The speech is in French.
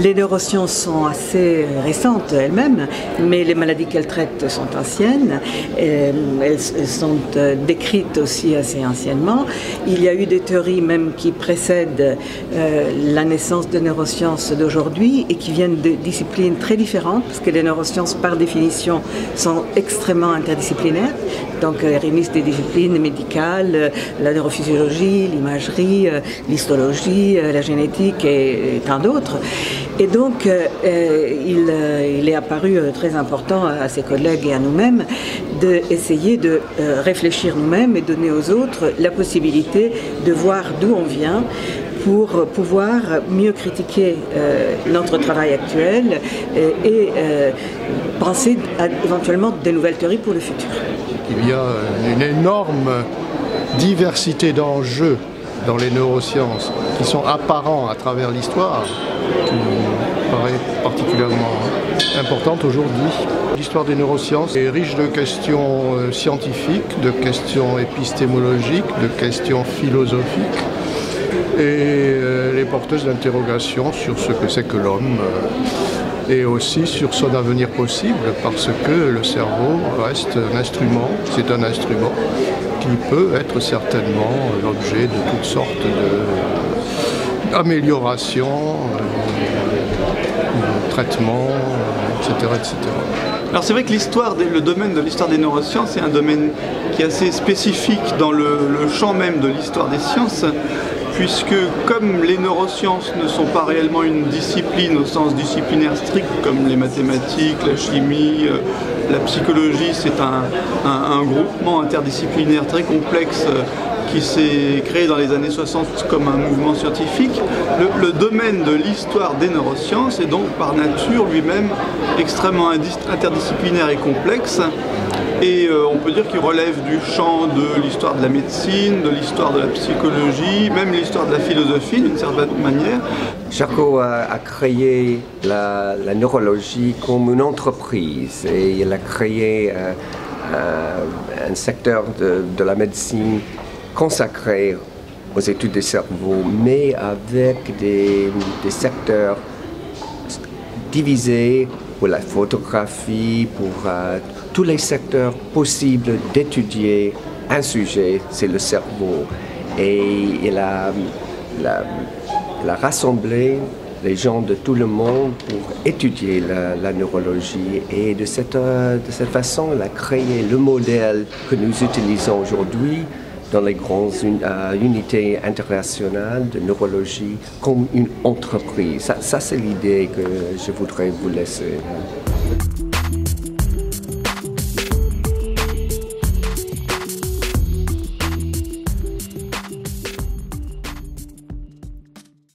Les neurosciences sont assez récentes elles-mêmes, mais les maladies qu'elles traitent sont anciennes. Elles sont décrites aussi assez anciennement. Il y a eu des théories même qui précèdent la naissance des neurosciences d'aujourd'hui et qui viennent de disciplines très différentes, parce que les neurosciences, par définition, sont extrêmement interdisciplinaires. Donc, elles réunissent des disciplines médicales, la neurophysiologie, l'imagerie, l'histologie, la génétique et tant d'autres. Et donc, il est apparu très important à ses collègues et à nous-mêmes d'essayer de réfléchir nous-mêmes et donner aux autres la possibilité de voir d'où on vient pour pouvoir mieux critiquer notre travail actuel et penser à éventuellement de nouvelles théories pour le futur. Il y a une énorme diversité d'enjeux dans les neurosciences qui sont apparents à travers l'histoire, qui paraît particulièrement importante aujourd'hui. L'histoire des neurosciences est riche de questions scientifiques, de questions épistémologiques, de questions philosophiques et les porteuses d'interrogations sur ce que c'est que l'homme et aussi sur son avenir possible, parce que le cerveau reste un instrument, c'est un instrument qui peut être certainement l'objet de toutes sortes d'améliorations, de traitements, etc., etc. Alors c'est vrai que le domaine de l'histoire des neurosciences est un domaine qui est assez spécifique dans le champ même de l'histoire des sciences, puisque comme les neurosciences ne sont pas réellement une discipline au sens disciplinaire strict, comme les mathématiques, la chimie, la psychologie, c'est un groupement interdisciplinaire très complexe qui s'est créé dans les années 60 comme un mouvement scientifique. Le domaine de l'histoire des neurosciences est donc par nature lui-même extrêmement interdisciplinaire et complexe. Et on peut dire qu'il relève du champ de l'histoire de la médecine, de l'histoire de la psychologie, même l'histoire de la philosophie d'une certaine manière. Charcot a créé la neurologie comme une entreprise et il a créé un secteur de la médecine consacré aux études du cerveau, mais avec des secteurs divisés pour la photographie, pour tous les secteurs possibles d'étudier un sujet, c'est le cerveau. Et il a rassemblé les gens de tout le monde pour étudier la neurologie. Et de cette façon, il a créé le modèle que nous utilisons aujourd'hui dans les grandes unités internationales de neurologie comme une entreprise. Ça c'est l'idée que je voudrais vous laisser.